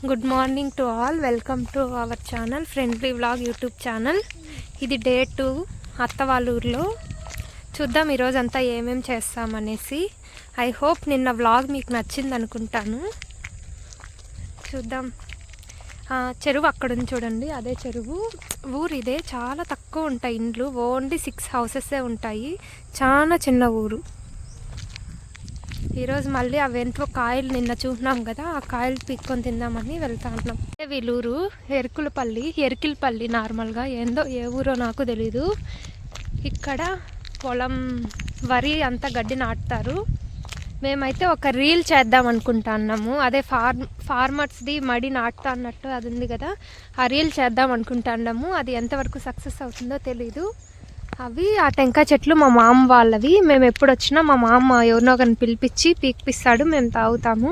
Good morning to all. Welcome to our channel friendly vlog YouTube channel. ఇది day 2 అత్త వాళ్ళ ఊర్లో. చూద్దాం ఈరోజు అంతా ఏమేమి చేస్తామనేసి. ఐ హోప్ నిన్న వ్లాగ్ మీకు నచ్చింది అనుకుంటాను. చూద్దాం. చెరువు అక్కడ ఉంది చూడండి, అదే చెరువు. ఊరు ఇదే, చాలా తక్కువ ఉంటాయి ఇండ్లు, ఓన్లీ 6 హౌసెసే ఉంటాయి. చాలా చిన్న ఊరు. ఈరోజు మళ్ళీ అవేంటో కాయలు నిన్న చూసినాం కదా, ఆ కాయలు పీక్కొని తిందామని వెళ్తా ఉన్నాం. వీళ్ళూరు ఎరికిల్పల్లి నార్మల్గా, ఏందో ఏ ఊరో నాకు తెలీదు. ఇక్కడ పొలం వరి అంతా గడ్డి నాటుతారు. మేమైతే ఒక రీల్ చేద్దాం అనుకుంటున్నాము. అదే ఫార్మర్స్ది మడి నాటుతా అన్నట్టు అది ఉంది కదా, ఆ రీల్ చేద్దాం అనుకుంటున్నాము. అది ఎంతవరకు సక్సెస్ అవుతుందో తెలీదు. అవి ఆ టెంకాయ చెట్లు మా మామ వాళ్ళవి. మేము ఎప్పుడు వచ్చినా మా మామ ఎవరినో ఒకరిని పిలిపించి పీక్పిస్తాడు, మేము తాగుతాము.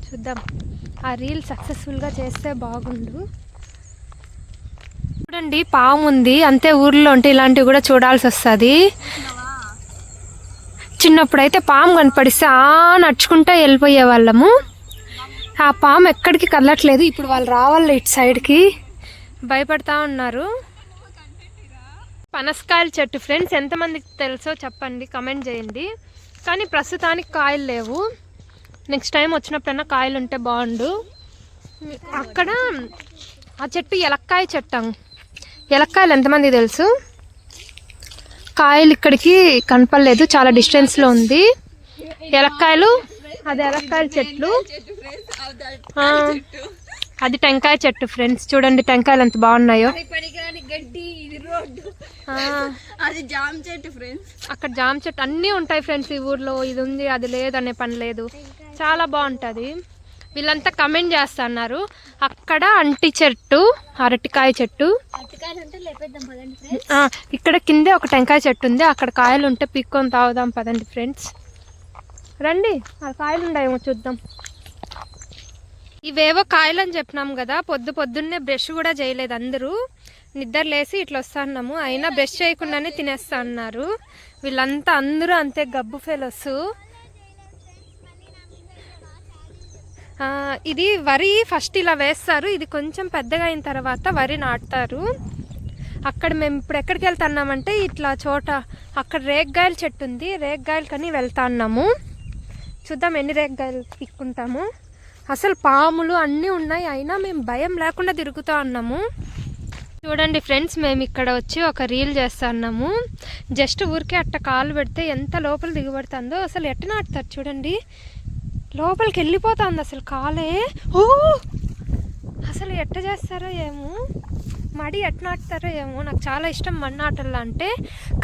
చూద్దాం, ఆ రీల్ సక్సెస్ఫుల్గా చేస్తే బాగుండు. చూడండి, పాము ఉంది. అంతే, ఊర్లో ఉంటే ఇలాంటివి కూడా చూడాల్సి వస్తుంది. చిన్నప్పుడైతే పాము కనపడిస్తే నడుచుకుంటా వెళ్ళిపోయే వాళ్ళము. ఆ పాము ఎక్కడికి కదలట్లేదు. ఇప్పుడు వాళ్ళు రావాలి ఇటు సైడ్కి, భయపడతా ఉన్నారు. పనసకాయల చెట్టు ఫ్రెండ్స్, ఎంతమందికి తెలుసో చెప్పండి, కమెంట్ చేయండి. కానీ ప్రస్తుతానికి కాయలు లేవు. నెక్స్ట్ టైం వచ్చినప్పుడైనా కాయలు ఉంటే బాగుండు. అక్కడ ఆ చెట్టు ఎలక్కాయ చెట్టు. ఎలక్కాయలు ఎంతమంది తెలుసు? కాయలు ఇక్కడికి కనపడలేదు, చాలా డిస్టెన్స్లో ఉంది. ఎలక్కాయలు, అది ఎలక్కాయల చెట్లు. అది టెంకాయ చెట్టు ఫ్రెండ్స్. చూడండి టెంకాయలు ఎంత బాగున్నాయో. అక్కడ జామ చెట్టు అన్నీ ఉంటాయి ఫ్రెండ్స్. ఈ ఊర్లో ఇది ఉంది అది లేదు అనే పని లేదు, చాలా బాగుంటుంది. వీళ్ళంతా కమెంట్ చేస్తున్నారు. అక్కడ అంటి చెట్టు, అరటికాయ చెట్టు. ఇక్కడ కిందే ఒక టెంకాయ చెట్టు ఉంది, అక్కడ కాయలు ఉంటే పీక్కొని తాగుదాం పదండి ఫ్రెండ్స్. రండి, ఆ కాయలు ఉన్నాయేమో చూద్దాం. ఇవేవో కాయలు అని చెప్పినాం కదా, పొద్దున్నే బ్రష్ కూడా చేయలేదు అందరూ. నిద్ర లేసి ఇట్లా వస్తున్నాము, అయినా బ్రష్ చేయకుండానే తినేస్తా అన్నారు వీళ్ళంతా. అందరూ అంతే గబ్బు ఫెలోస్. ఇది వరి ఫస్ట్ ఇలా వేస్తారు, ఇది కొంచెం పెద్దగా అయిన తర్వాత వరి నాటుతారు. అక్కడ మేము ఇప్పుడు ఎక్కడికి వెళ్తున్నామంటే ఇట్లా చోట, అక్కడ రేగ్గాయల చెట్టు ఉంది, రేగ్గాయలకని వెళ్తా ఉన్నాము. చూద్దాం ఎన్ని రేగ్గాయలు పిక్కుంటాము. అసలు పాములు అన్నీ ఉన్నాయి, అయినా మేము భయం లేకుండా తిరుగుతూ ఉన్నాము. చూడండి ఫ్రెండ్స్, మేము ఇక్కడ వచ్చి ఒక రీల్ చేస్తున్నాము. జస్ట్ ఊరికే అట్ట కాలు పెడితే ఎంత లోపల దిగబడుతుందో. అసలు ఎట్ట నాటుతారు చూడండి, లోపలికి వెళ్ళిపోతుంది అసలు కాలే. అసలు ఎట్ట చేస్తారో ఏమో, మడి ఎట్ట నాటుతారో ఏమో. నాకు చాలా ఇష్టం మడి నాటల్లో అంటే,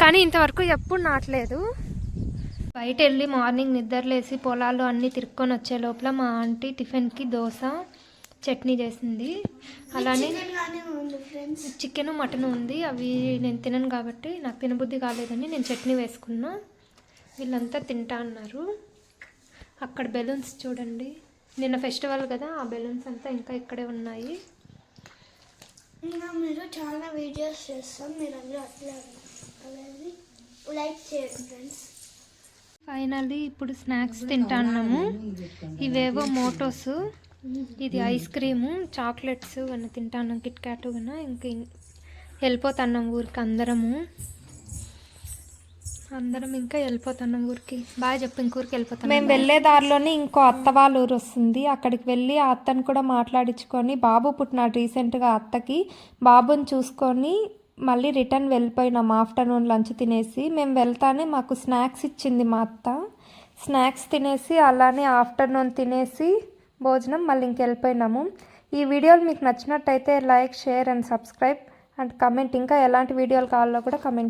కానీ ఇంతవరకు ఎప్పుడు నాటలేదు. బయట వెళ్ళి మార్నింగ్ నిద్రలేసి పొలాలు అన్నీ తిరుక్కొని వచ్చే లోపల మా ఆంటీ టిఫిన్కి దోశ చట్నీ చేసింది. అలానే చికెను మటన్ ఉంది, అవి నేను తినను కాబట్టి నాకు తినబుద్ధి కాలేదని నేను చట్నీ వేసుకున్నా. వీళ్ళంతా తింటా అన్నారు. అక్కడ బెలూన్స్ చూడండి, నిన్న ఫెస్టివల్ కదా, ఆ బెలూన్స్ అంతా ఇంకా ఇక్కడే ఉన్నాయి. ఇంకా మీరు చాలా వీడియోస్ చేస్తాం, మీరు అందరూ అట్లా లైక్ చేయండి ఫ్రెండ్స్. ఫైనల్లీ ఇప్పుడు స్నాక్స్ తింటాన్నాము. ఇవేవో మోటోస్, ఇది ఐస్ క్రీము, చాక్లెట్స్ అన్నీ తింటాన్నాం, కిట్ క్యాట్ కన్నా. ఇంక వెళ్ళిపోతున్నాం ఊరికి అందరం ఇంకా వెళ్ళిపోతున్నాం ఊరికి. బాగా చెప్పి ఇంక ఊరికి వెళ్ళిపోతాం. మేము వెళ్ళే దారిలోనే ఇంకో అత్త వాళ్ళ ఊరు వస్తుంది. అక్కడికి వెళ్ళి ఆ అత్తను కూడా మాట్లాడించుకొని, బాబు పుట్టినాడు రీసెంట్గా, అత్తకి బాబుని చూసుకొని మళ్ళీ రిటర్న్ వెళ్ళిపోయినాం. ఆఫ్టర్నూన్ లంచ్ తినేసి మేము వెళ్తానే మాకు స్నాక్స్ ఇచ్చింది మా అత్త. స్నాక్స్ తినేసి అలానే ఆఫ్టర్నూన్ తినేసి భోజనం మళ్ళీ ఇంకెళ్ళిపోయినాము. ఈ వీడియోలు మీకు నచ్చినట్టయితే like, share and subscribe and comment. ఇంకా ఎలాంటి వీడియోలు కావాలో కూడా కమెంట్.